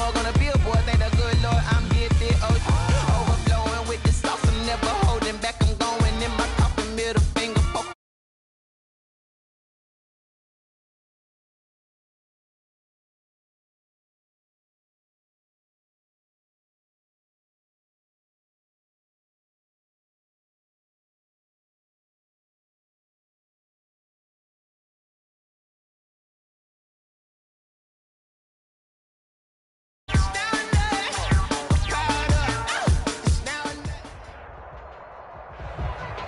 more gonna be a boy. Thank the good Lord, I'm gifted. Overflowing with the sauce, I'm never holding back. I'm going in my coffin, middle finger poke.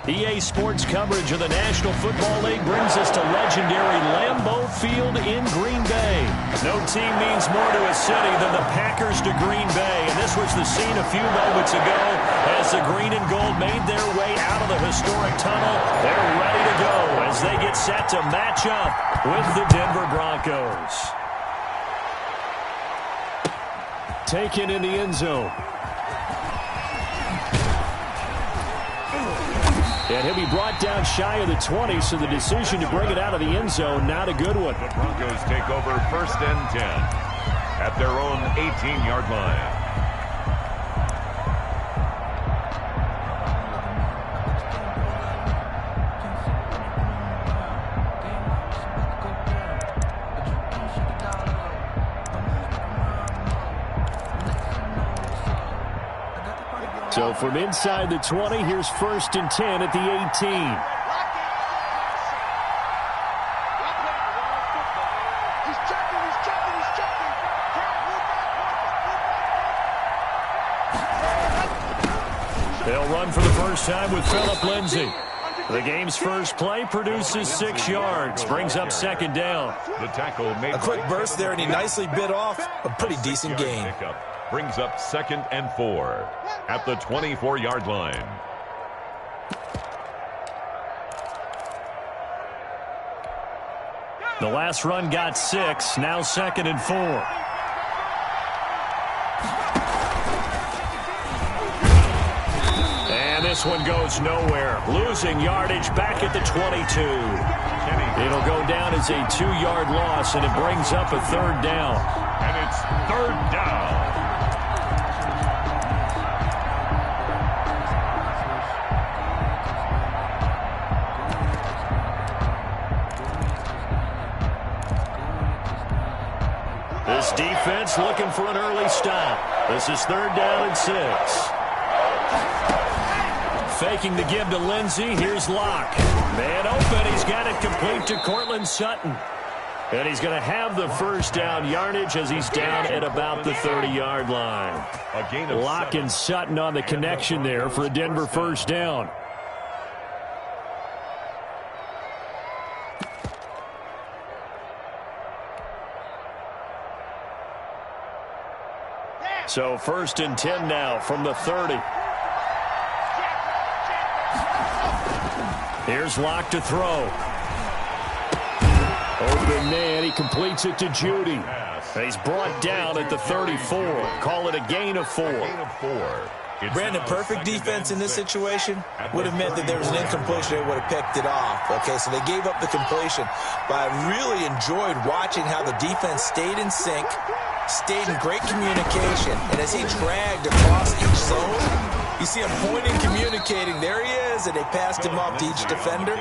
EA Sports coverage of the National Football League brings us to legendary Lambeau Field in Green Bay. No team means more to a city than the Packers to Green Bay, and this was the scene a few moments ago as the green and gold made their way out of the historic tunnel. They're ready to go as they get set to match up with the Denver Broncos. Taken in the end zone. And he'll be brought down shy of the 20, so the decision to bring it out of the end zone, not a good one. The Broncos take over 1st and 10 at their own 18-yard line. So from inside the 20, here's 1st and 10 at the 18. They'll run for the first time with Phillip Lindsay. The game's first play produces 6 yards, brings up 2nd down. The tackle made a quick burst there, and he nicely bit off a pretty decent gain. Brings up 2nd and 4 at the 24-yard line. The last run got 6, now 2nd and 4. And this one goes nowhere. Losing yardage back at the 22. It'll go down as a 2-yard loss, and it brings up a 3rd down. And it's 3rd down. This defense looking for an early stop. This is 3rd down and 6. Faking the give to Lindsay. Here's Locke. Man open. He's got it complete to Cortland Sutton. And he's going to have the first down yardage as he's down at about the 30-yard line. Locke and Sutton on the connection there for a Denver first down. So 1st and 10 now from the 30. Here's Locke to throw. Open man, he completes it to Judy. He's brought down at the 34. Call it a gain of 4. Brandon, perfect defense in this situation would have meant that there was an incompletion. They would have picked it off. Okay, so they gave up the completion. But I really enjoyed watching how the defense stayed in sync, stayed in great communication. And as he dragged across each zone, you see him pointing, communicating. There he is, and they passed him off to each defender.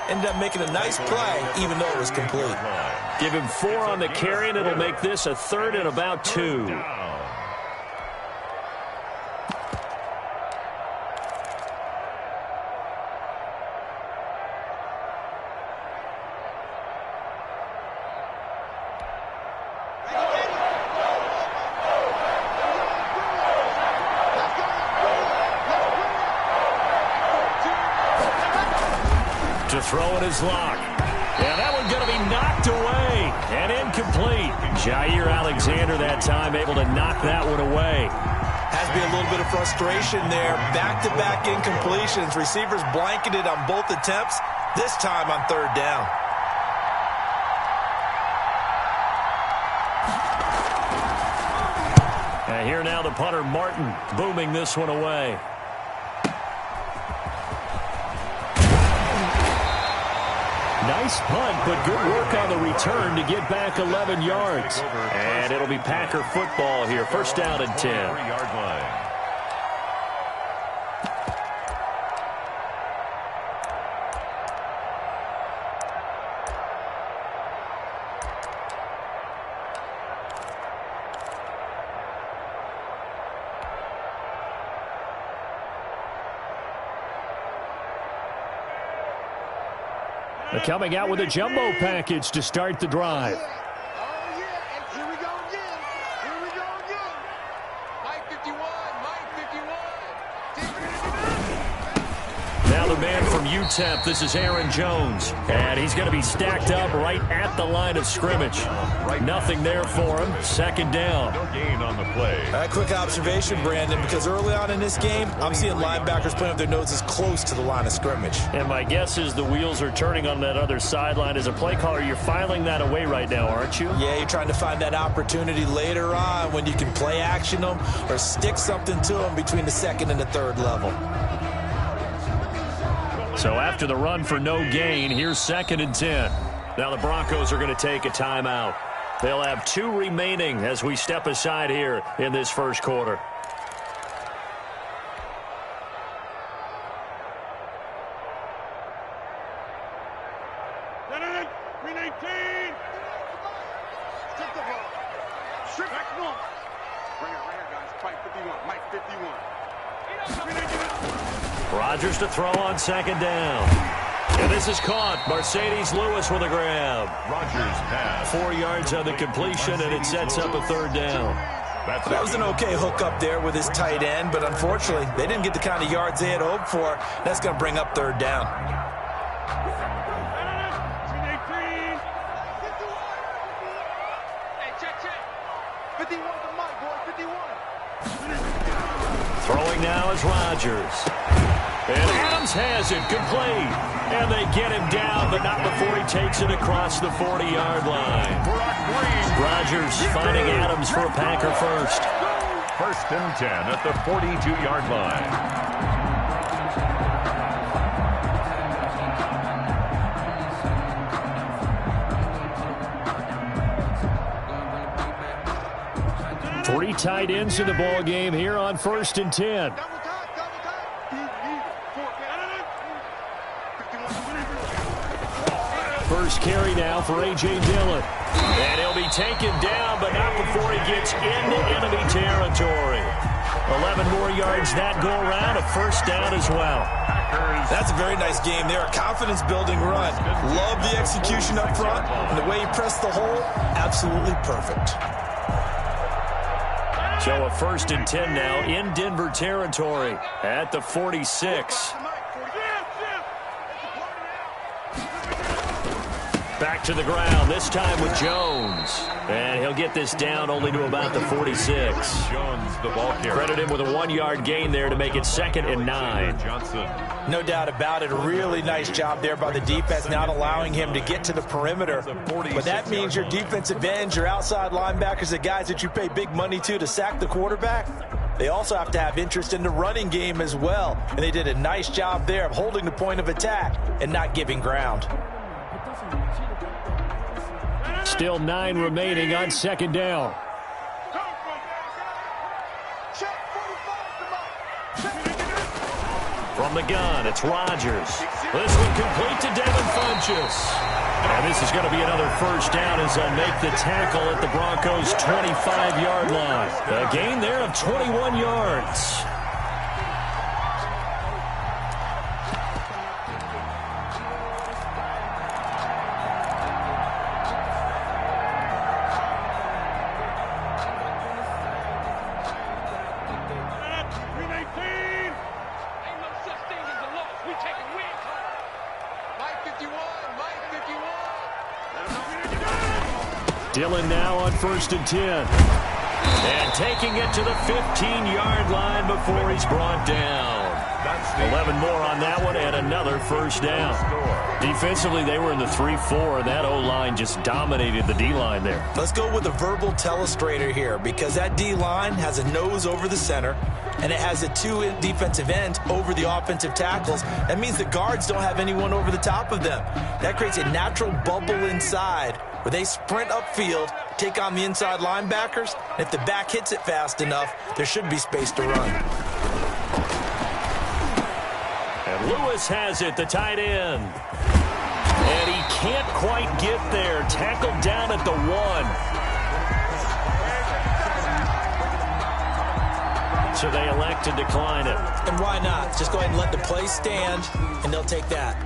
Ended up making a nice play, even though it was complete. Give him 4 on the carry, and it'll make this a 3rd and about 2. To throw it is Locke. Yeah, that one's going to be knocked away and incomplete. Jair Alexander that time able to knock that one away. Has to be a little bit of frustration there. Back-to-back incompletions. Receivers blanketed on both attempts, this time on 3rd down. And here now the punter, Martin, booming this one away. Nice punt, but good work on the return to get back 11 yards. And it'll be Packer football here. First down and 10. 3-yard line. They're coming out with a jumbo package to start the drive. Oh, yeah, and here we go again. Here we go again. Mike 51, Mike 51. Now the man from UTEP, this is Aaron Jones. And he's going to be stacked up right at the line of scrimmage. Nothing there for him. Second down. No gain on the play. A quick observation, Brandon, because early on in this game, I'm seeing linebackers putting up their noses close to the line of scrimmage. And my guess is the wheels are turning on that other sideline. As a play caller, you're filing that away right now, aren't you? Yeah, you're trying to find that opportunity later on when you can play action them or stick something to them between the second and the third level. So after the run for no gain, here's second and 10. Now the Broncos are going to take a timeout. They'll have 2 remaining as we step aside here in this first quarter. Rodgers to throw on second down. And this is caught. Mercedes Lewis with a grab. Rodgers pass. 4 yards on the completion, and it sets up a third down. That was an okay hook up there with his tight end, but unfortunately, they didn't get the kind of yards they had hoped for. That's going to bring up third down. Throwing now is Rodgers. And Adams has it, complete. And they get him down, but not before he takes it across the 40-yard line. Rodgers finding Adams for a Packer first. First and 10 at the 42-yard line. Three tight ends in the ball game here on first and 10. First carry now for A.J. Dillon. And he'll be taken down, but not before he gets into enemy territory. 11 more yards that go around, a first down as well. That's a very nice game there, a confidence-building run. Love the execution up front, and the way he pressed the hole, absolutely perfect. So a first and 10 now in Denver territory at the 46. Back to the ground, this time with Jones. And he'll get this down only to about the 46. Jones, the ball carrier. Credit him with a 1-yard gain there to make it second and 9. Johnson. No doubt about it. A really nice job there by the defense, not allowing him to get to the perimeter. But that means your defensive ends, your outside linebackers, the guys that you pay big money to sack the quarterback, they also have to have interest in the running game as well. And they did a nice job there of holding the point of attack and not giving ground. Still 9 remaining on second down. From the gun, it's Rodgers. This one complete to Devin Funchess. And this is going to be another first down as they'll make the tackle at the Broncos' 25-yard line. A gain there of 21 yards. Dillon now on first and 10. And taking it to the 15-yard line before he's brought down. 11 more on that one and another first down. Defensively, they were in the 3-4, and that O-line just dominated the D-line there. Let's go with a verbal telestrator here because that D-line has a nose over the center, and it has a two defensive end over the offensive tackles. That means the guards don't have anyone over the top of them. That creates a natural bubble inside where they sprint upfield, take on the inside linebackers. And if the back hits it fast enough, there should be space to run. And Lewis has it, the tight end. And he can't quite get there. Tackled down at the 1. So they elect to decline it. And why not? Just go ahead and let the play stand, and they'll take that.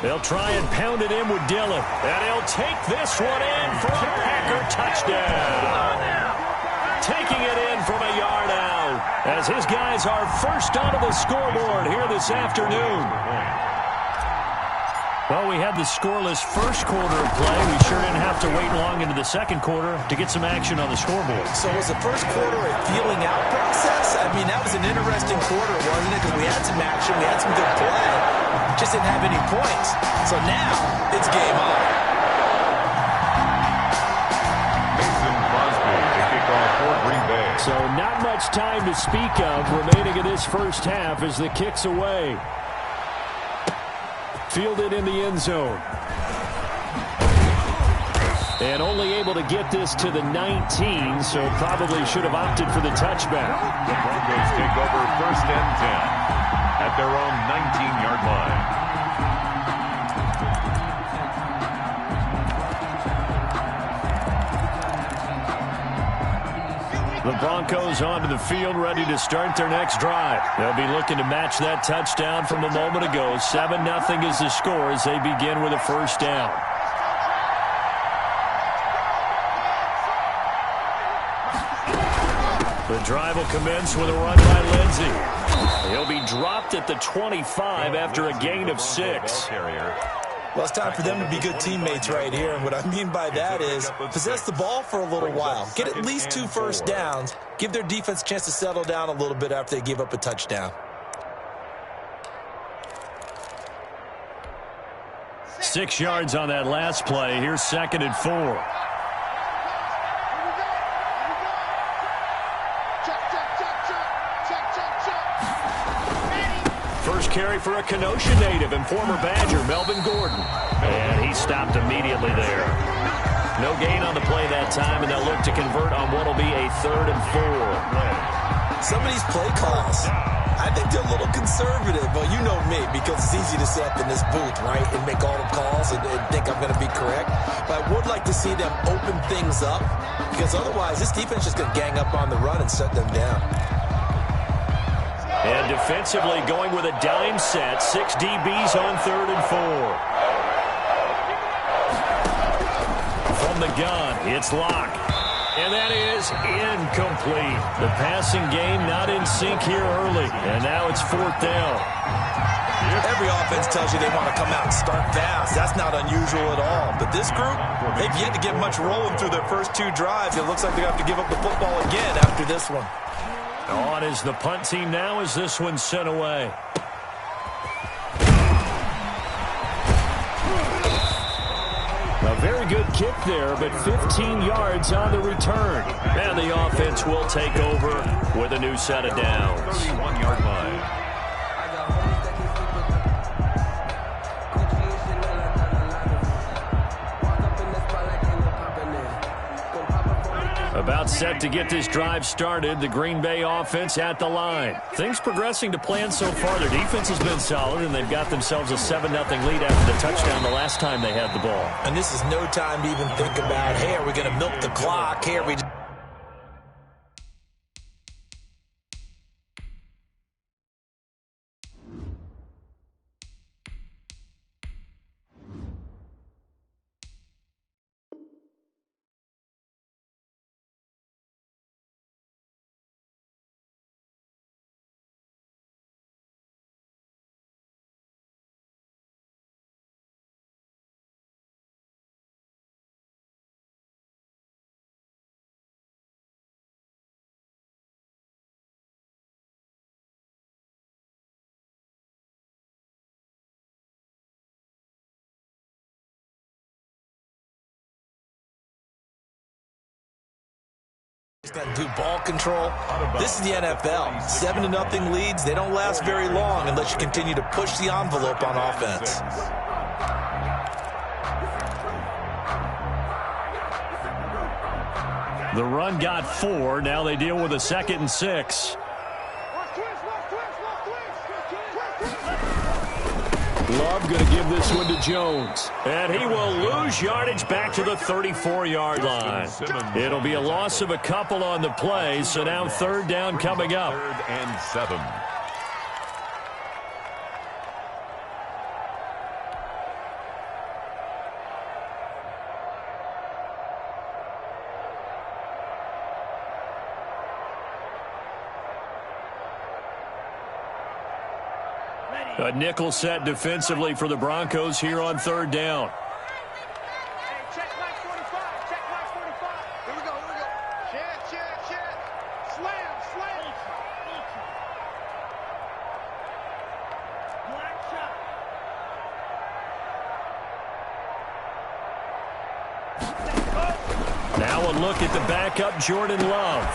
They'll try and pound it in with Dillon. And he'll take this one in for a Packer touchdown. Taking it in from a yard out as his guys are first onto the scoreboard here this afternoon. Well, we had the scoreless first quarter of play. We sure didn't have to wait long into the second quarter to get some action on the scoreboard. So was the first quarter a feeling out process? I mean, that was an interesting quarter, wasn't it? Because we had some action, we had some good play. Just didn't have any points. So now it's game on. Mason Crosby to kick off for Green Bay. So not much time to speak of remaining in this first half as the kick's away. Fielded in the end zone. And only able to get this to the 19, so probably should have opted for the touchback. The Broncos take over first and 10 at their own 19-yard line. The Broncos onto the field, ready to start their next drive. They'll be looking to match that touchdown from a moment ago. 7-0 is the score as they begin with a first down. The drive will commence with a run by Lindsey. He'll be dropped at the 25 after a gain of 6. Well, it's time for them to be good teammates right here. And what I mean by that is possess the ball for a little while. Get at least 2 first downs. Give their defense a chance to settle down a little bit after they give up a touchdown. 6 yards on that last play. Here's 2nd and 4. First carry for a Kenosha native and former Badger, Melvin Gordon. And he stopped immediately there. No gain on the play that time, and they'll look to convert on what will be a 3rd and 4. Some of these play calls, I think they're a little conservative. Well, you know me, because it's easy to sit up in this booth, right, and make all the calls and think I'm going to be correct. But I would like to see them open things up, because otherwise this defense is just going to gang up on the run and shut them down. And defensively going with a dime set. 6 DBs on 3rd and 4. From the gun, it's Locke. And that is incomplete. The passing game not in sync here early. And now it's 4th down. Every offense tells you they want to come out and start fast. That's not unusual at all. But this group, they've yet to get much rolling through their first 2 drives. It looks like they're going to have to give up the football again after this one. On is the punt team now as this one's sent away. A very good kick there, but 15 yards on the return. And the offense will take over with a new set of downs. 31-yard line. About set to get this drive started. The Green Bay offense at the line. Things progressing to plan so far. Their defense has been solid, and they've got themselves a 7-0 lead after the touchdown the last time they had the ball. And this is no time to even think about, hey, are we going to milk the clock? Hey, are we Got to do ball control. This is the NFL. 7-0 leads, they don't last very long unless you continue to push the envelope on offense. The run got 4. Now they deal with a 2nd and 6. Love going to give this one to Jones. And he will lose yardage back to the 34-yard line. It'll be a loss of a couple on the play, so now 3rd down coming up. 3rd and 7. A nickel set defensively for the Broncos here on 3rd down. Hey, check Mike 45. Check Mike 45. Here we go. Shed. Slam. Black shot. Now a look at the backup, Jordan Love.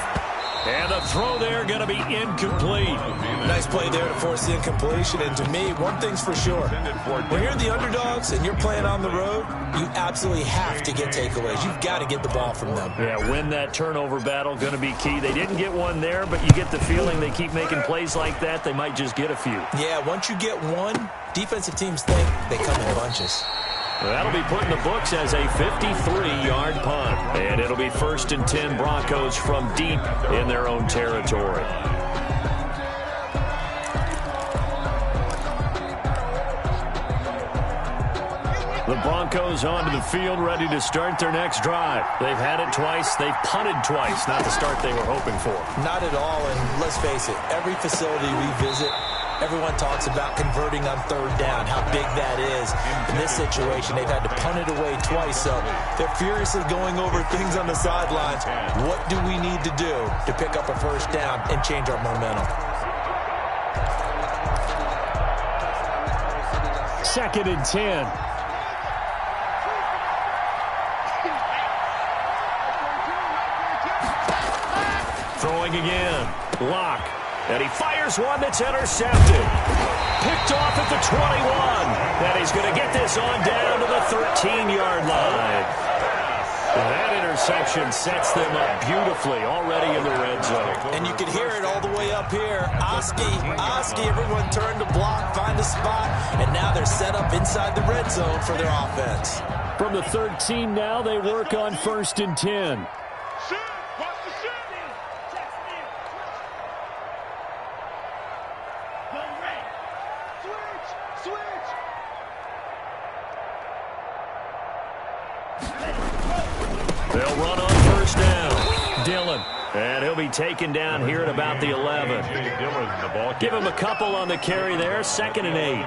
And the throw there going to be incomplete. Nice play there to force the incompletion. And to me, one thing's for sure. When you're the underdogs and you're playing on the road, you absolutely have to get takeaways. You've got to get the ball from them. Yeah, win that turnover battle, going to be key. They didn't get one there, but you get the feeling they keep making plays like that, they might just get a few. Yeah, once you get one, defensive teams think they come in bunches. That'll be put in the books as a 53-yard punt. And it'll be 1st and 10 Broncos from deep in their own territory. The Broncos onto the field, ready to start their next drive. They've had it twice. They've punted twice. Not the start they were hoping for. Not at all, and let's face it, every facility we visit, everyone talks about converting on 3rd down, how big that is. In this situation, they've had to punt it away twice, so they're furiously going over things on the sidelines. What do we need to do to pick up a 1st down and change our momentum? 2nd and 10. Throwing again. Lock. And he fires one that's intercepted. Picked off at the 21. And he's going to get this on down to the 13-yard line. And that interception sets them up beautifully already in the red zone. And you can hear it all the way up here. Oski, everyone turned to block, find a spot, and now they're set up inside the red zone for their offense. From the 13 now, they work on 1st and 10. They'll run on 1st down. Dillon. And he'll be taken down here at about the 11. Give him a couple on the carry there. 2nd and 8.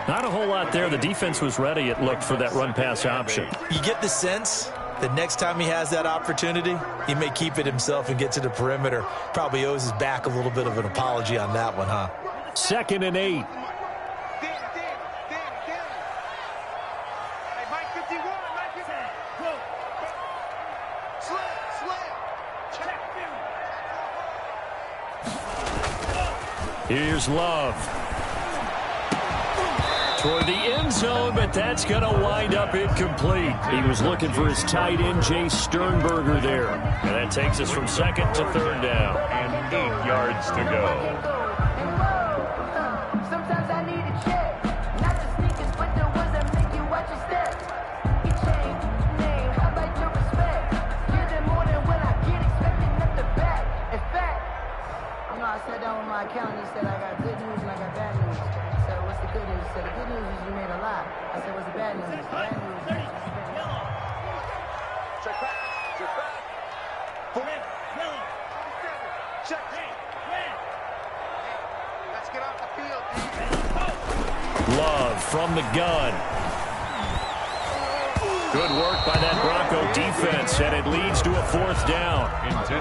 Not a whole lot there. The defense was ready, it looked, for that run-pass option. You get the sense that next time he has that opportunity, he may keep it himself and get to the perimeter. Probably owes his back a little bit of an apology on that one, huh? 2nd and 8. Here's Love. Toward the end zone, but that's going to wind up incomplete. He was looking for his tight end, Jay Sternberger, there. And that takes us from 2nd to 3rd down. And 8 yards to go. Sometimes I need a check. Not the sneakers, but the ones that make you watch your step. Your chain, name, how about your respect? You're the morning when I get expecting up the back. In fact, you know, I sat down with my accountant and said I got good news and I got bad news. He said, what's the good news? He said, the good news is you made a lot. I said, what's the bad news? The bad news is you spent it all. Check back. Check. Let's get off the field, D. Love from the gun. Good work by that Bronco defense, and it leads to a 4th down.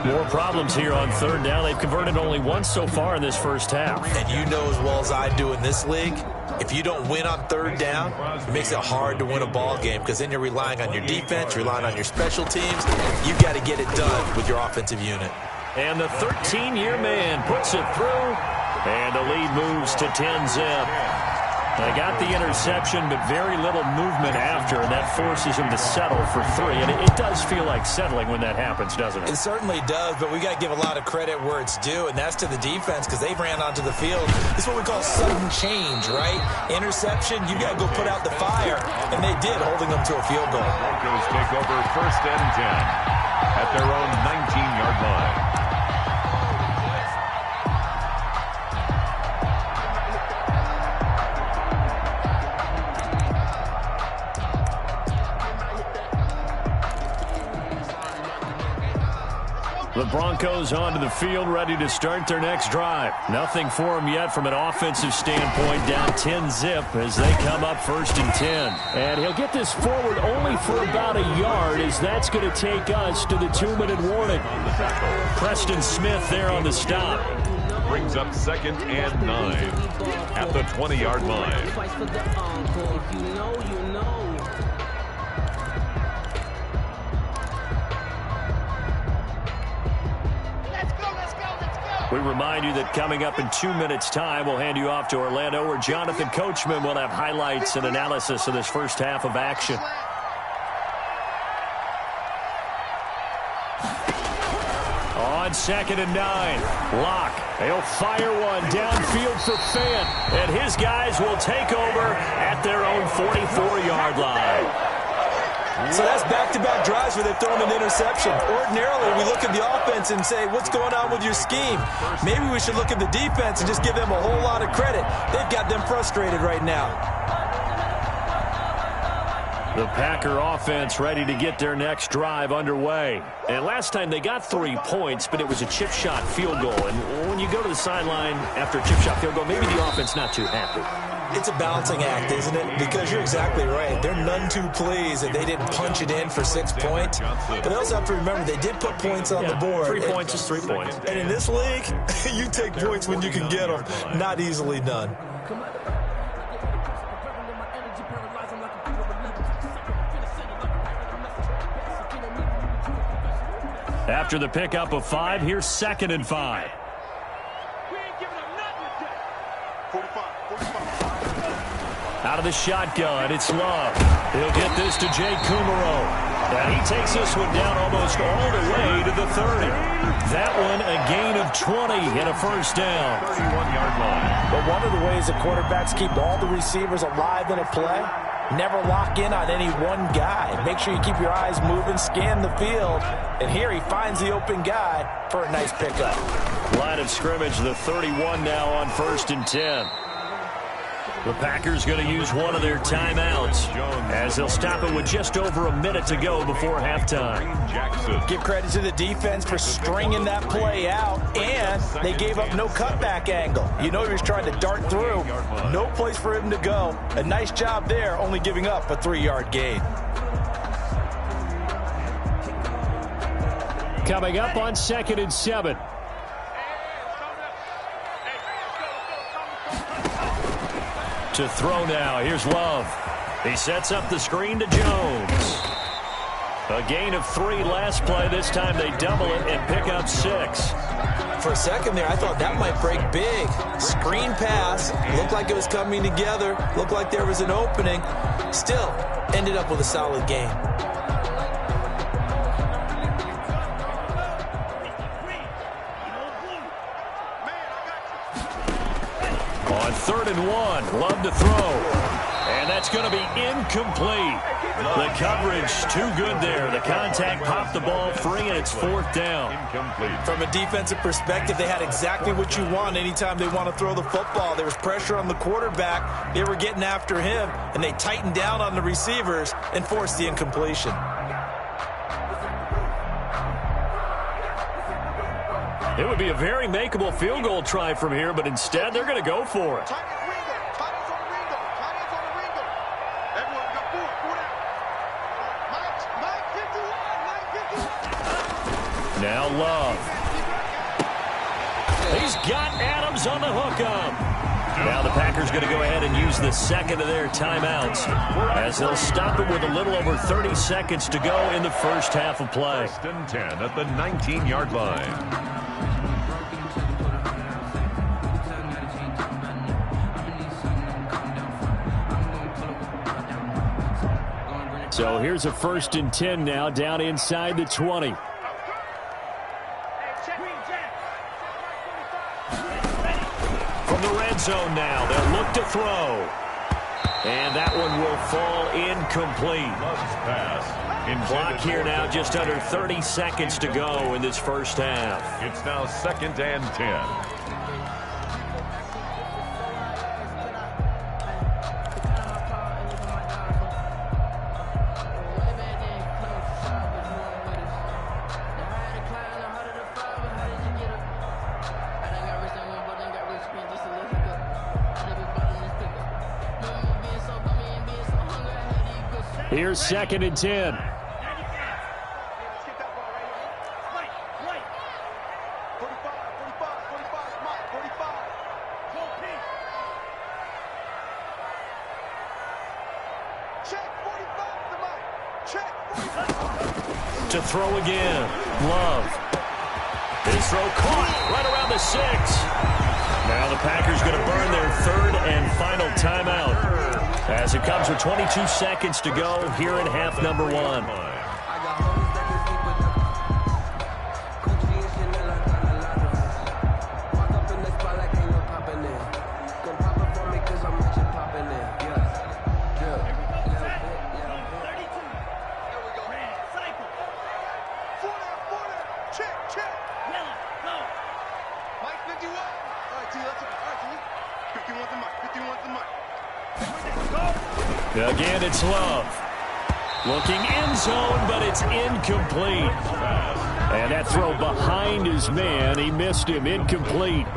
More problems here on 3rd down. They've converted only once so far in this first half. And you know as well as I do in this league, If you don't win on third down, it makes it hard to win a ball game because then you're relying on your defense, relying on your special teams. You've got to get it done with your offensive unit. And the 13-year man puts it through, and the lead moves to 10-zip. They got the interception, but very little movement after, and that forces him to settle for 3. And it does feel like settling when that happens, doesn't it? It certainly does, but we got to give a lot of credit where it's due, and that's to the defense because they ran onto the field. This is what we call sudden change, right? Interception, you got to go put out the fire, and they did, holding them to a field goal. Broncos take over 1st and 10 at their own 19-yard line. The Broncos onto the field, ready to start their next drive. Nothing for them yet from an offensive standpoint, down 10-zip as they come up 1st and 10. And he'll get this forward only for about a yard, as that's going to take us to the 2-minute warning. Preston Smith there on the stop. Brings up 2nd and 9 at the 20-yard line. We remind you that coming up in 2 minutes' time, we'll hand you off to Orlando, where Jonathan Coachman will have highlights and analysis of this first half of action. On 2nd and 9, Locke. He'll fire one downfield for Fant, and his guys will take over at their own 44-yard line. So that's back-to-back drives where they've thrown an interception. Ordinarily, we look at the offense and say, what's going on with your scheme? Maybe we should look at the defense and just give them a whole lot of credit. They've got them frustrated right now. The Packer offense ready to get their next drive underway. And last time they got 3 points, but it was a chip shot field goal. And when you go to the sideline after a chip shot field goal, maybe the offense not too happy. It's a balancing act, isn't it? Because you're exactly right. They're none too pleased that they didn't punch it in for 6 points. But they also have to remember they did put points on the board. 3 points is 3 points. And in this league, you take points when you can get them. Not easily done. After the pickup of 5, here's 2nd and 5. Out of the shotgun, it's Love. He'll get this to Jay Kumaro. And he takes this one down almost all the way to the 30. That one a gain of 20 and a first down. 31-yard line. But one of the ways the quarterbacks keep all the receivers alive in a play, never lock in on any one guy. Make sure you keep your eyes moving, scan the field. And here he finds the open guy for a nice pickup. Line of scrimmage, the 31 now on 1st and 10. The Packers going to use one of their timeouts as they'll stop it with just over a minute to go before halftime. Give credit to the defense for stringing that play out, and they gave up no cutback angle. You know he was trying to dart through. No place for him to go. A nice job there, only giving up a 3-yard gain. Coming up on 2nd and 7. To throw now. Here's Love. He sets up the screen to Jones. A gain of 3 last play. This time they double it and pick up 6. For a second there, I thought that might break big. Screen pass. Looked like it was coming together. Looked like there was an opening. Still, ended up with a solid game. On 3rd and 1, Love to throw. And that's going to be incomplete. The coverage too good there. The contact popped the ball free, and it's 4th down. Incomplete. From a defensive perspective, they had exactly what you want anytime they want to throw the football. There was pressure on the quarterback. They were getting after him, and they tightened down on the receivers and forced the incompletion. It would be a very makeable field goal try from here, but instead they're going to go for it. Now Love. He's got Adams on the hook up. Now the Packers going to go ahead and use the second of their timeouts as they'll stop it with a little over 30 seconds to go in the first half of play. 1st and 10 at the 19-yard line. So here's a 1st and 10 now, down inside the 20. From the red zone now, they'll look to throw. And that one will fall incomplete. Clock here now, just under 30 seconds to go in this first half. It's now 2nd and 10. Here's 2nd and 10. To throw again. Love. His throw caught right around the 6. Now the Packers going to burn their 3rd and final timeout as it comes with 22 seconds to go here in half number 1. Again, it's Love. Looking end zone, but it's incomplete. And that throw behind his man, he missed him, incomplete.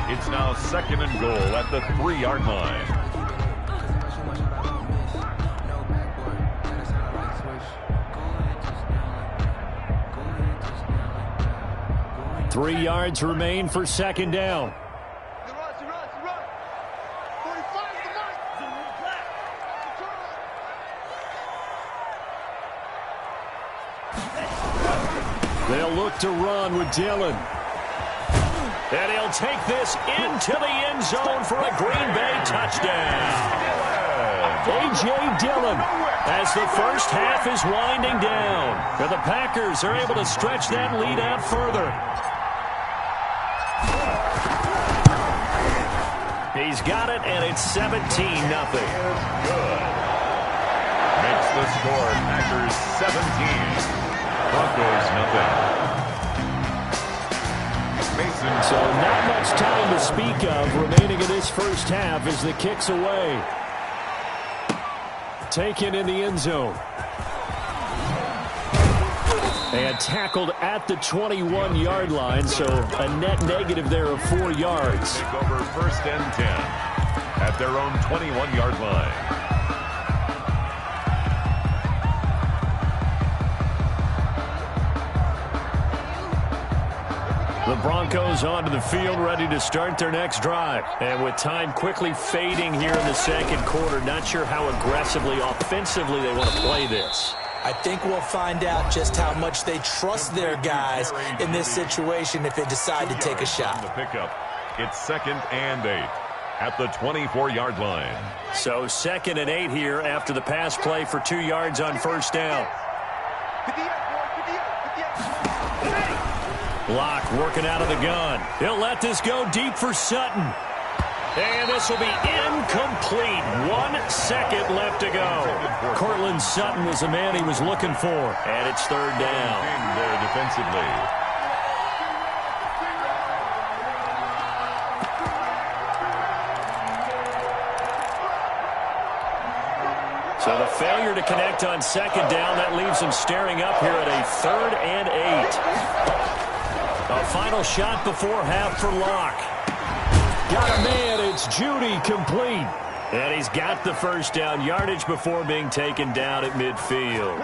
It's now 2nd and goal at the 3-yard line. Three yards remain for 2nd down. They'll look to run with Dillon. And he'll take this into the end zone for a Green Bay touchdown. A.J. Dillon as the first half is winding down. And the Packers are able to stretch that lead out further. He's got it, and it's 17-0. Good. Makes the score Packers 17. Broncos nothing. Mason. So not much time to speak of remaining in this first half as the kick's away. Taken in the end zone. And tackled at the 21-yard line, so a net negative there of 4 yards. Take over 1st and 10 at their own 21-yard line. The Broncos onto the field, ready to start their next drive. And with time quickly fading here in the second quarter, not sure how aggressively, offensively they want to play this. I think we'll find out just how much they trust their guys in this situation if they decide to take a shot. The pickup. It's 2nd and 8 at the 24-yard line. So 2nd and 8 here after the pass play for 2 yards on 1st down. Locke working out of the gun. He'll let this go deep for Sutton. And this will be incomplete. 1 second left to go. Cortland Sutton was the man he was looking for. And it's 3rd down. There defensively. So the failure to connect on 2nd down, that leaves him staring up here at a 3rd and 8. A final shot before half for Locke. Got a man, it's Judy, complete. And he's got the first down, yardage before being taken down at midfield.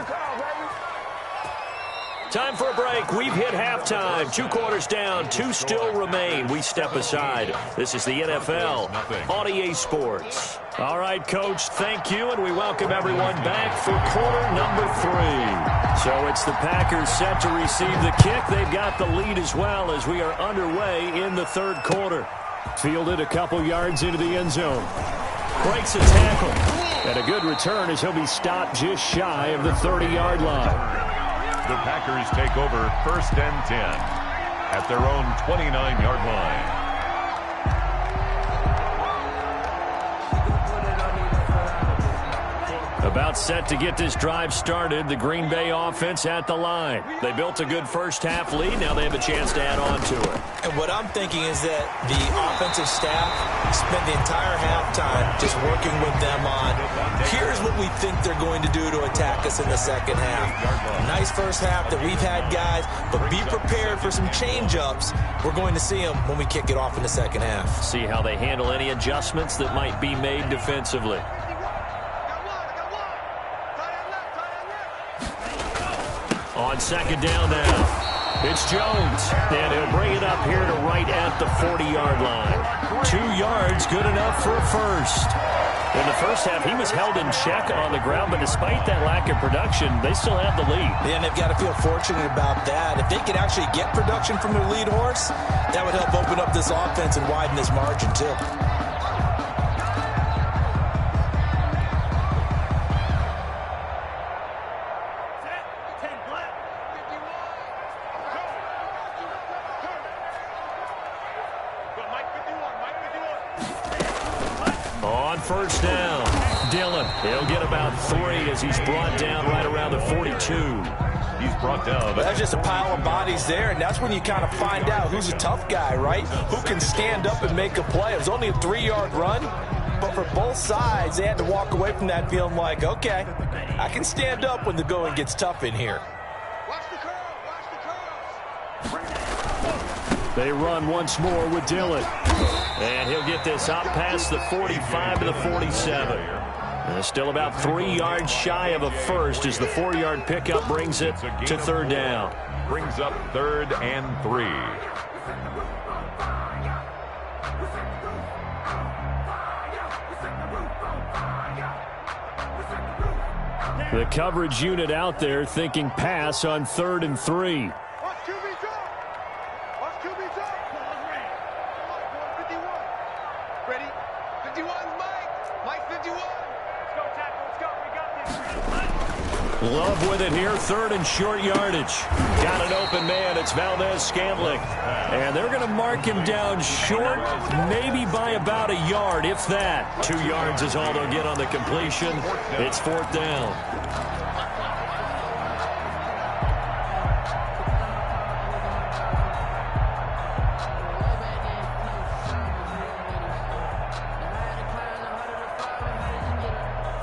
Time for a break. We've hit halftime. 2 quarters down. 2 still remain. We step aside. This is the NFL on EA Sports. All right, Coach, thank you, and we welcome everyone back for quarter number 3. So it's the Packers set to receive the kick. They've got the lead as well as we are underway in the 3rd quarter. Fielded a couple yards into the end zone. Breaks a tackle. And a good return as he'll be stopped just shy of the 30-yard line. The Packers take over 1st and 10 at their own 29-yard line. About set to get this drive started. The Green Bay offense at the line. They built a good first-half lead. Now they have a chance to add on to it. And what I'm thinking is that the offensive staff spent the entire halftime just working with them on, here's what we think they're going to do to attack us in the second half. Nice first half that we've had, guys, but be prepared for some change-ups. We're going to see them when we kick it off in the second half. See how they handle any adjustments that might be made defensively. On 2nd down now, it's Jones, and he'll bring it up here to right at the 40-yard line. 2 yards, good enough for a first. In the first half, he was held in check on the ground, but despite that lack of production, they still have the lead. And they've got to feel fortunate about that. If they could actually get production from their lead horse, that would help open up this offense and widen this margin, too. On 1st down, Dillon. He'll get about 3 as he's brought down right around the 42. He's brought down. But that's just a pile of bodies there, and that's when you kind of find out who's a tough guy, right? Who can stand up and make a play. It was only a 3-yard run, but for both sides, they had to walk away from that feeling like, okay, I can stand up when the going gets tough in here. Watch the curl. Watch the curl. They run once more with Dillon. And he'll get this up past the 45 to the 47. And still about 3 yards shy of a first as the 4-yard pickup brings it to 3rd down. Brings up 3rd and 3. The coverage unit out there thinking pass on 3rd and 3. Watch QB drop. Watch QB drop. Ready? 51's Mike. Mike 51. Let's go, tackle. Let's go. We got this. Love with it here. 3rd and short yardage. Got an open man. It's Valdez-Scantling. And they're going to mark him down short, maybe by about a yard, if that. 2 yards is all they'll get on the completion. It's 4th down.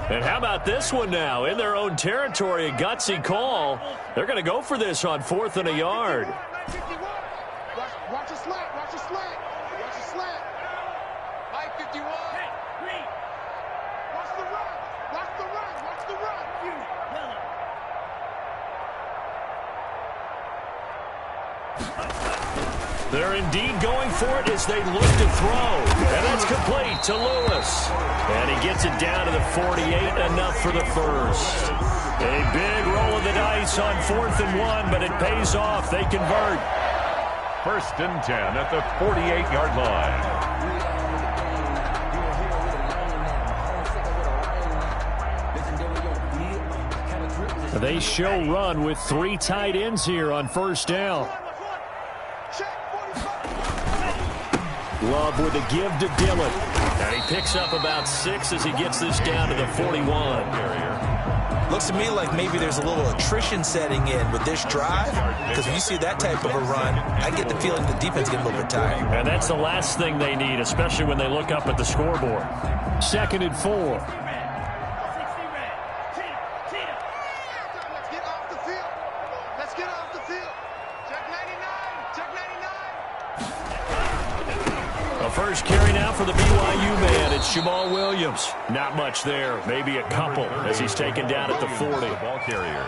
And how about this one now? In their own territory, a gutsy call. They're going to go for this on 4th and a yard. Watch a slant. Watch a slant. Watch a slant. Mike 51. Hey, Green. Watch the run. Watch the run. Watch the run. They're indeed going for it as they look to throw. And that's complete to Lewis. And he gets it down to the 48, enough for the first. A big roll of the dice on 4th and 1, but it pays off. They convert. 1st and 10 at the 48-yard line. They show run with 3 tight ends here on 1st down. Love with a give to Dillon. And he picks up about 6 as he gets this down to the 41. Looks to me like maybe there's a little attrition setting in with this drive, because when you see that type of a run, I get the feeling the defense gets a little bit tired. And that's the last thing they need, especially when they look up at the scoreboard. 2nd and 4. First carry now for the BYU man. It's Jamal Williams. Not much there. Maybe a couple as he's taken down at the 40. The ball carrier.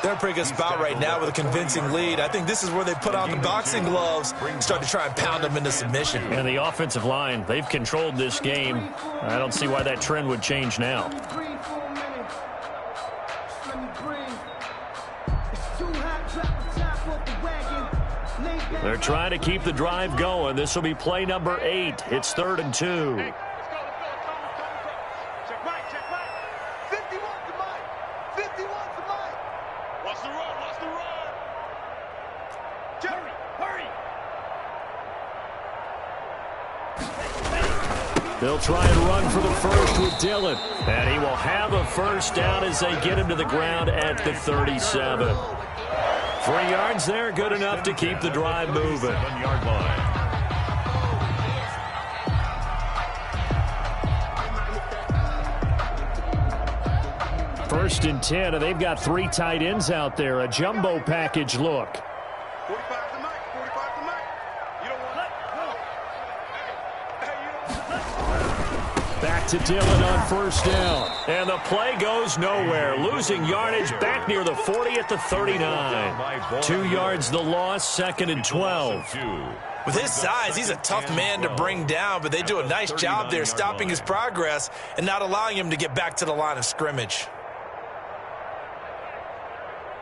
They're in a pretty good spot right now with a convincing lead. I think this is where they put on the boxing gloves, start to try and pound them into submission. And the offensive line, they've controlled this game. I don't see why that trend would change now. They're trying to keep the drive going. This will be play number 8. It's 3rd and 2. Hey, check right, check right. 51 to Mike. 51 to Mike. Watch the run, watch the run. Jerry, hurry. They'll try and run for the first with Dillon. And he will have a first down as they get him to the ground at the 37. 3 yards there, good enough to keep the drive moving. 7-yard line. First and 10, and they've got 3 tight ends out there. A jumbo package look. 45 to Mike, 45 to Mike. You don't want it. Hey, you don't want it. Back to Dillon on first down. And the play goes nowhere. Losing yardage back near the 40 at the 39. 2 yards the loss, 2nd and 12. With his size, he's a tough man to bring down, but they do a nice job there stopping his progress and not allowing him to get back to the line of scrimmage.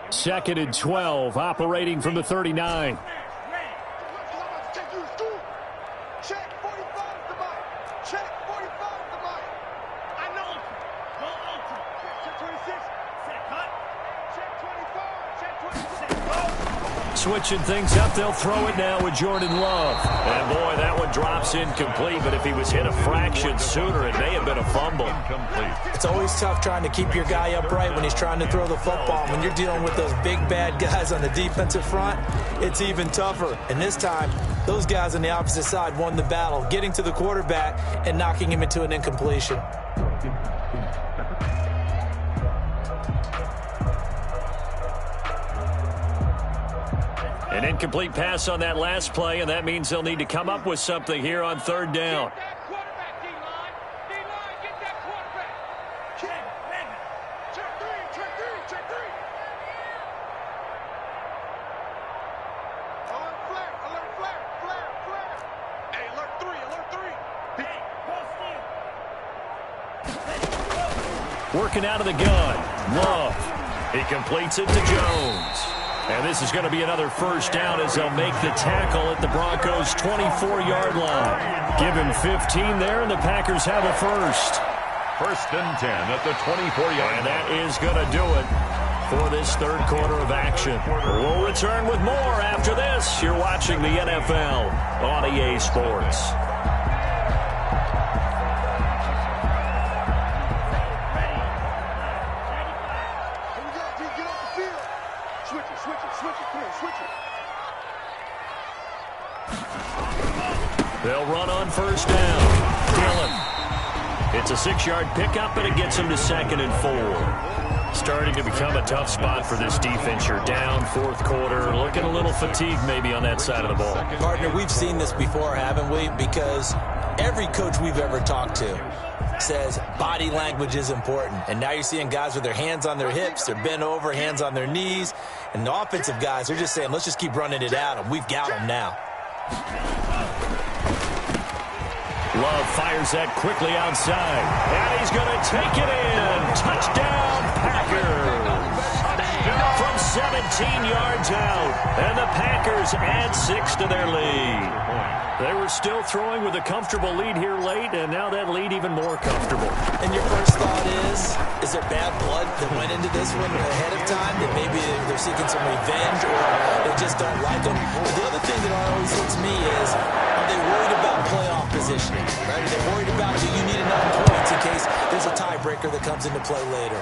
2nd and 12, operating from the 39. Check 45 to Mike. Check 45 to Mike. I know. Go ultra. Check 26. Check cut. Check 25. Check 26. Switching things up, they'll throw it now with Jordan Love. And boy, that one drops incomplete, but if he was hit a fraction sooner, it may have been a fumble. It's always tough trying to keep your guy upright when he's trying to throw the football. When you're dealing with those big, bad guys on the defensive front, it's even tougher. And this time, those guys on the opposite side won the battle, getting to the quarterback and knocking him into an incompletion. An incomplete pass on that last play, and that means they'll need to come up with something here on 3rd down. Get that quarterback, D-line. D-line, get that quarterback. Check 3, check 3, check 3. Alert flare, alert flare, flare, flare. Hey, alert 3, alert 3. Hey, post in. Working out of the gun. Love. He completes it to Jones. And this is going to be another first down as they'll make the tackle at the Broncos' 24-yard line. Give him 15 there, and the Packers have a first. 1st and 10 at the 24-yard line. And that is going to do it for this 3rd quarter of action. We'll return with more after this. You're watching the NFL on EA Sports. They'll run on first down. Dillon. It's a 6-yard pickup, and it gets him to 2nd and 4. Starting to become a tough spot for this defense. You're down 4th quarter. Looking a little fatigued maybe on that side of the ball. Partner, we've seen this before, haven't we? Because every coach we've ever talked to says body language is important. And now you're seeing guys with their hands on their hips, they're bent over, hands on their knees. And the offensive guys are just saying, let's just keep running it at them. We've got them now. Love fires that quickly outside. And he's going to take it in. Touchdown, Packers. From 17 yards out. And the Packers add 6 to their lead. They were still throwing with a comfortable lead here late, and now that lead even more comfortable. And your first thought is there bad blood that went into this one ahead of time? That maybe they're seeking some revenge or they just don't like them? But the other thing that always hits me is, are they worried about playoff positioning? Right? Are they worried about, do you need enough points in case there's a tiebreaker that comes into play later?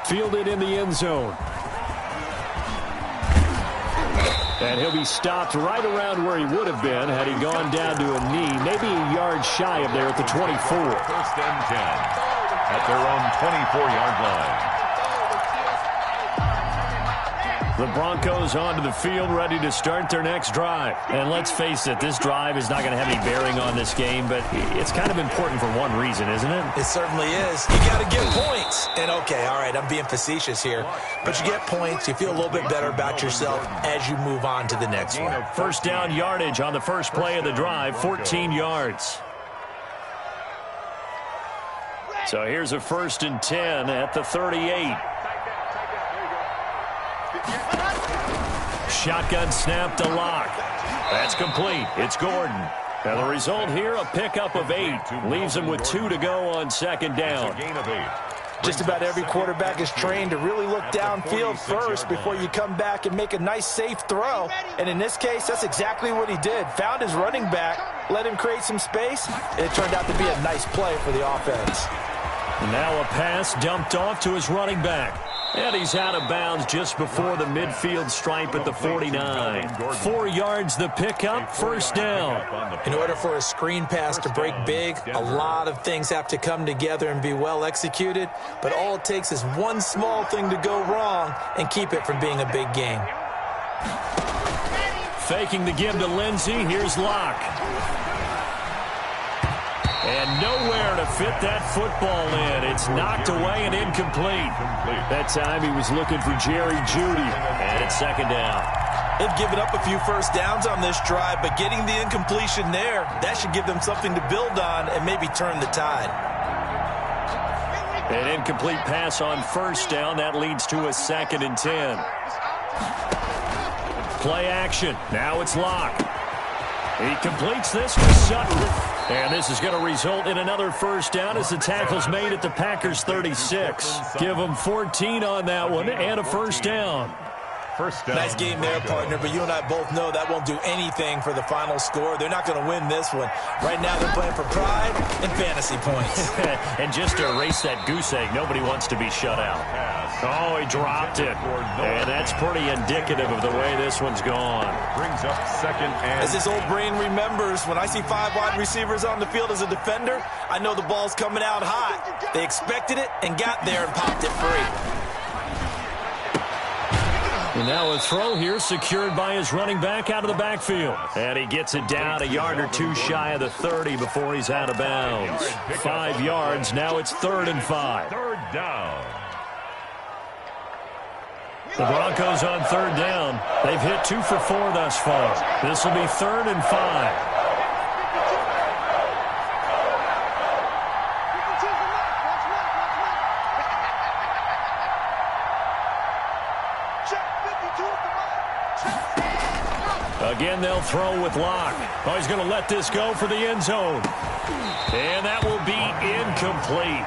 Fielded in the end zone. And he'll be stopped right around where he would have been had he gone down to a knee, maybe a yard shy of there at the 24. 1st and 10 at their own 24-yard line. The Broncos onto the field, ready to start their next drive. And let's face it, this drive is not going to have any bearing on this game, but it's kind of important for one reason, isn't it? It certainly is. You got to get points. And okay, all right, I'm being facetious here, but you get points, you feel a little bit better about yourself as you move on to the next one. First down yardage on the first play of the drive, 14 yards. So here's a 1st and 10 at the 38. Shotgun snap to Locke. That's complete. It's Gordon. Now the result here, a pickup of 8. Leaves him with 2 to go on 2nd down. Just about every quarterback is trained to really look downfield first before you come back and make a nice, safe throw. And in this case, that's exactly what he did. Found his running back, let him create some space, and it turned out to be a nice play for the offense. And now a pass dumped off to his running back. And he's out of bounds just before the midfield stripe at the 49. 4 yards the pickup, 1st down. In order for a screen pass to break big, a lot of things have to come together and be well executed. But all it takes is one small thing to go wrong and keep it from being a big game. Faking the give to Lindsey. Here's Locke. And nowhere to fit that football in. It's knocked away and incomplete. That time he was looking for Jerry Jeudy. And it's 2nd down. They've given up a few first downs on this drive, but getting the incompletion there, that should give them something to build on and maybe turn the tide. An incomplete pass on 1st down. That leads to a 2nd and 10. Play action. Now it's Locke. He completes this to Sutton. And this is going to result in another 1st down as the tackle's made at the Packers' 36. Give them 14 on that one and a 1st down. Nice game there, partner, but you and I both know that won't do anything for the final score. They're not going to win this one. Right now they're playing for pride and fantasy points. And just to erase that goose egg, nobody wants to be shut out. Oh, he dropped it. And that's pretty indicative of the way this one's gone. Brings up 2nd and... As his old brain remembers, when I see 5 wide receivers on the field as a defender, I know the ball's coming out hot. They expected it and got there and popped it free. And now a throw here secured by his running back out of the backfield. And he gets it down a yard or 2 shy of the 30 before he's out of bounds. 5 yards. Now it's 3rd and 5. 3rd down. The Broncos on 3rd down. They've hit 2 for 4 thus far. This will be 3rd and 5. Again, they'll throw with Locke. Oh, he's going to let this go for the end zone. And that will be incomplete.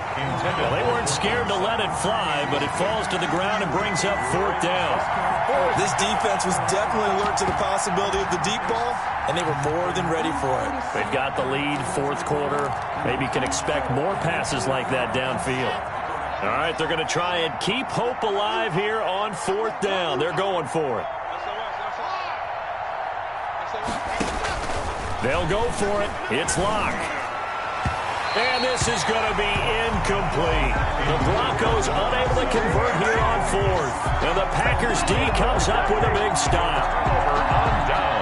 Well, they weren't scared to let it fly, but it falls to the ground and brings up 4th down. This defense was definitely alert to the possibility of the deep ball, and they were more than ready for it. They've got the lead, 4th quarter. Maybe can expect more passes like that downfield. All right, they're going to try and keep hope alive here on 4th down. They're going for it. They'll go for it. It's Locke. And this is going to be incomplete. The Broncos unable to convert here on 4th. And the Packers D comes up with a big stop. On down.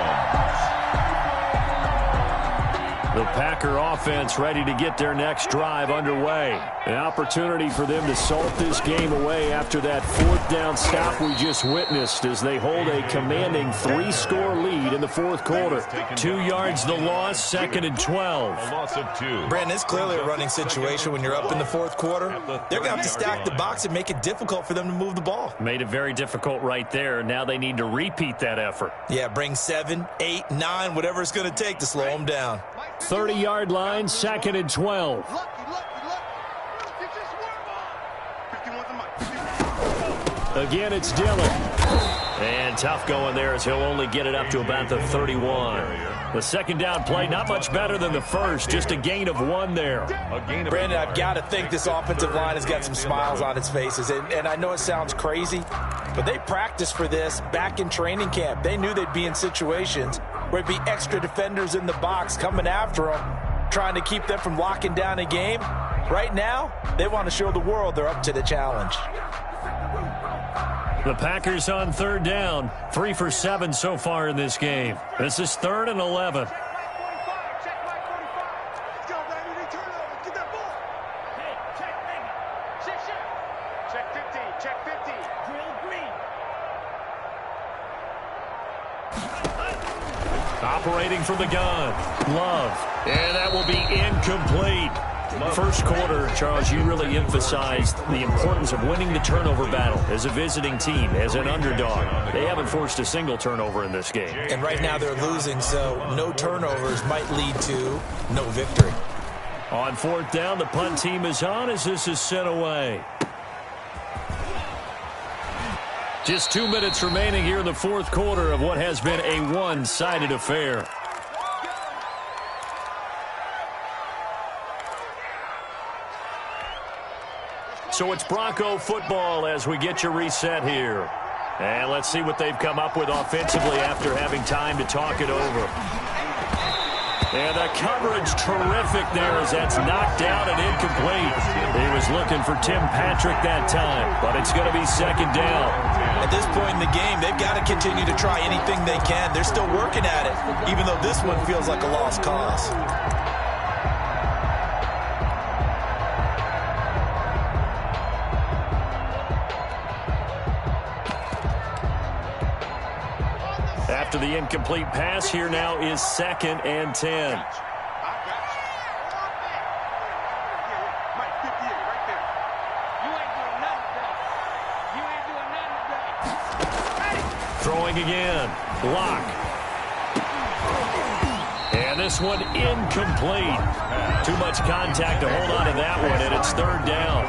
The Packer offense ready to get their next drive underway. An opportunity for them to salt this game away after that 4th down stop we just witnessed as they hold a commanding 3-score lead in the 4th quarter. 2 yards the loss, 2nd and 12. A loss of 2. Brandon, it's clearly a running situation when you're up in the 4th quarter. They're going to have to stack the box and make it difficult for them to move the ball. Made it very difficult right there. Now they need to repeat that effort. Yeah, bring 7, 8, 9, whatever it's going to take to slow them down. 30-yard line, 2nd and 12. Again, it's Dillon. And tough going there as he'll only get it up to about the 31. The 2nd down play, not much better than the first, just a gain of 1 there. Brandon, I've got to think this offensive line has got some smiles on its faces. And I know it sounds crazy, but they practiced for this back in training camp. They knew they'd be in situations where it'd be extra defenders in the box coming after them, trying to keep them from locking down a game. Right now, they want to show the world they're up to the challenge. The Packers on third down. 3 for 7 so far in this game. This is 3rd and 11. Check my 45. Let's go, baby. They turn over. Let's get that ball. Hey, check, baby. Check. Check 50. Check 50. Drill green. Operating from the gun. Love. And that will be incomplete. First quarter, Charles, you really emphasized the importance of winning the turnover battle as a visiting team, as an underdog. They haven't forced a single turnover in this game. And right now they're losing, so no turnovers might lead to no victory. On 4th down, the punt team is on as this is sent away. Just 2 minutes remaining here in the 4th quarter of what has been a one-sided affair. So it's Bronco football as we get you reset here. And let's see what they've come up with offensively after having time to talk it over. And the coverage terrific there as that's knocked down and incomplete. He was looking for Tim Patrick that time, but it's going to be 2nd down. At this point in the game, they've got to continue to try anything they can. They're still working at it, even though this one feels like a lost cause. After the incomplete pass, here now is 2nd and 10. Throwing again. Block. And this one incomplete. Too much contact to hold on to that one, and it's 3rd down.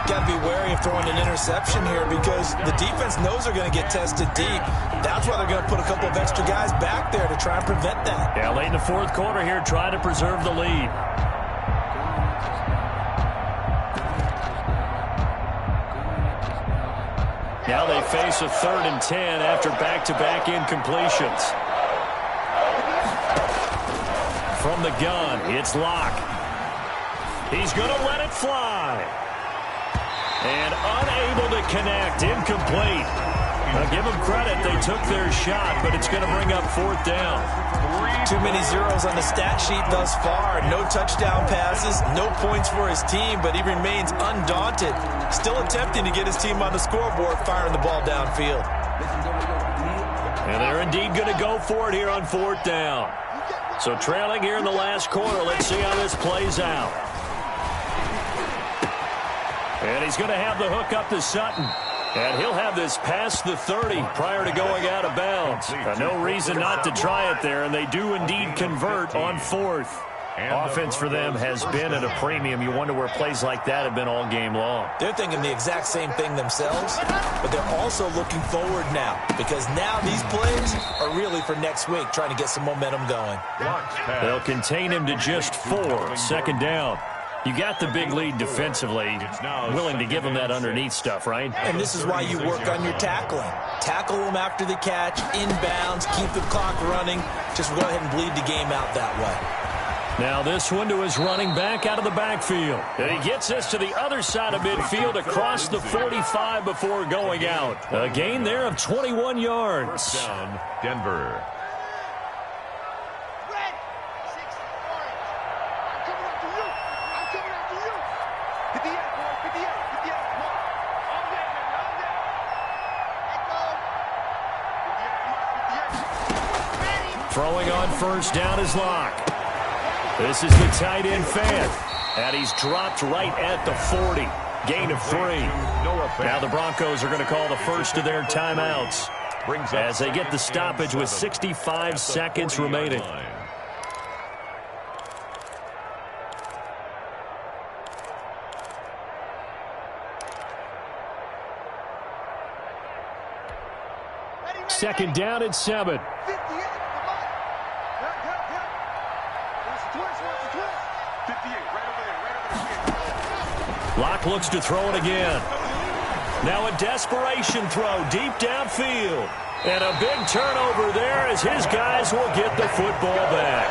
Got to be wary of throwing an interception here because the defense knows they're going to get tested deep. That's why they're going to put a couple of extra guys back there to try and prevent that. Yeah, late in the 4th quarter here, trying to preserve the lead. Now they face a 3rd and 10 after back-to-back incompletions. From the gun, it's Locke. He's going to let it fly. And unable to connect, incomplete. Now give them credit, they took their shot, but it's going to bring up 4th down. Too many zeros on the stat sheet thus far. No touchdown passes, no points for his team, but he remains undaunted. Still attempting to get his team on the scoreboard, firing the ball downfield. And they're indeed going to go for it here on 4th down. So trailing here in the last quarter, let's see how this plays out. And he's going to have the hook up to Sutton. And he'll have this past the 30 prior to going out of bounds. No reason not to try it there, and they do indeed convert on 4th. Offense for them has been at a premium. You wonder where plays like that have been all game long. They're thinking the exact same thing themselves, but they're also looking forward now because now these plays are really for next week, trying to get some momentum going. They'll contain him to just 4. 2nd down. You got the big lead defensively, willing to give them that underneath stuff, right? And this is why you work on your tackling. Tackle them after the catch, inbounds, keep the clock running. Just go ahead and bleed the game out that way. Now this one to his running back out of the backfield. And he gets this to the other side of midfield across the 45 before going out. A gain there of 21 yards. Down, Denver. Throwing on 1st down is Locke. This is the tight end Fan. And he's dropped right at the 40. Gain of 3. Now the Broncos are going to call the first of their timeouts as they get the stoppage with 65 seconds remaining. Second down at 7. Locke looks to throw it again. Now a desperation throw deep downfield. And a big turnover there as his guys will get the football back.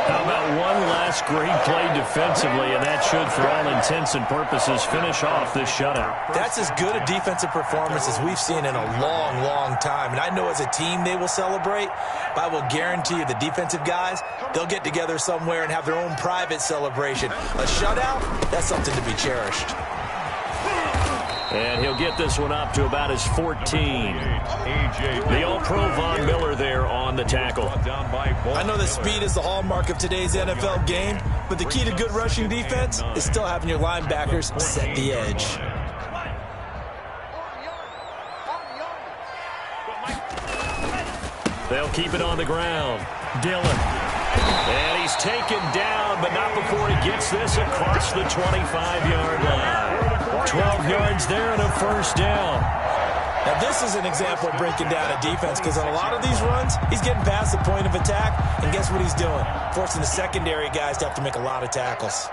How about one last great play defensively, and that should, for all intents and purposes, finish off this shutout. That's as good a defensive performance as we've seen in a long, long time. And I know as a team they will celebrate, but I will guarantee you the defensive guys, they'll get together somewhere and have their own private celebration. A shutout, that's something to be cherished. And he'll get this one up to about his 14. The All-Pro Von Miller there on the tackle. I know that speed is the hallmark of today's NFL game, but the key to good rushing defense is still having your linebackers set the edge. They'll keep it on the ground. Dillon. And he's taken down, but not before he gets this across the 25-yard line. 12 yards there and a first down. Now, this is an example of breaking down a defense because on a lot of these runs, he's getting past the point of attack, and guess what he's doing? Forcing the secondary guys to have to make a lot of tackles.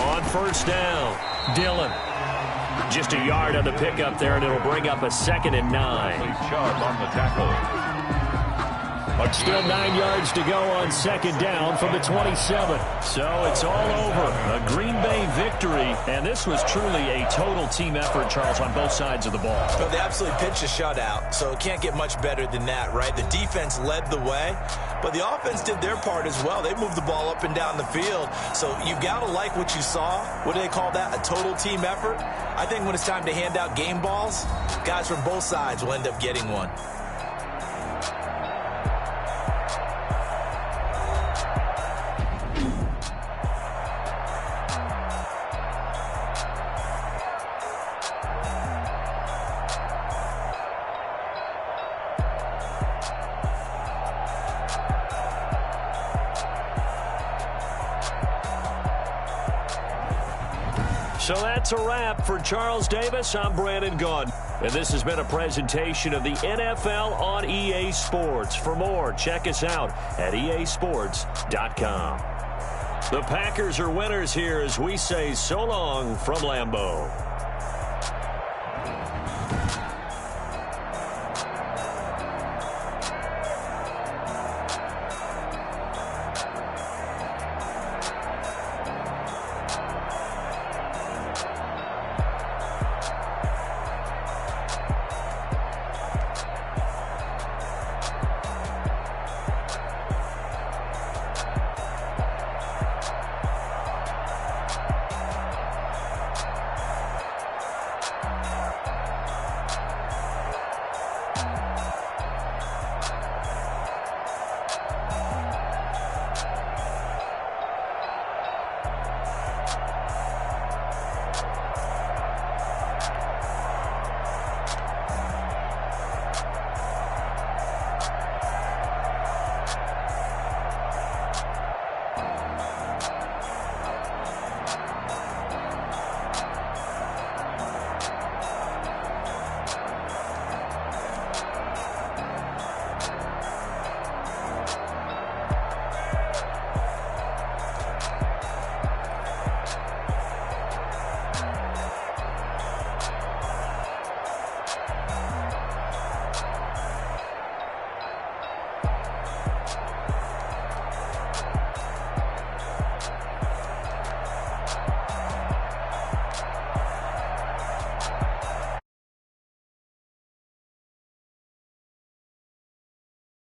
On first down, Dillon. Just a yard on the pickup there, and it'll bring up a 2nd and 9. Chubb on the tackle. But still 9 yards to go on 2nd down from the 27. So it's all over. A Green Bay victory. And this was truly a total team effort, Charles, on both sides of the ball. Well, they absolutely pitched a shutout, so it can't get much better than that, right? The defense led the way, but the offense did their part as well. They moved the ball up and down the field. So you've got to like what you saw. What do they call that? A total team effort? I think when it's time to hand out game balls, guys from both sides will end up getting one. So that's a wrap for Charles Davis. I'm Brandon Gaudin. And this has been a presentation of the NFL on EA Sports. For more, check us out at easports.com. The Packers are winners here as we say so long from Lambeau.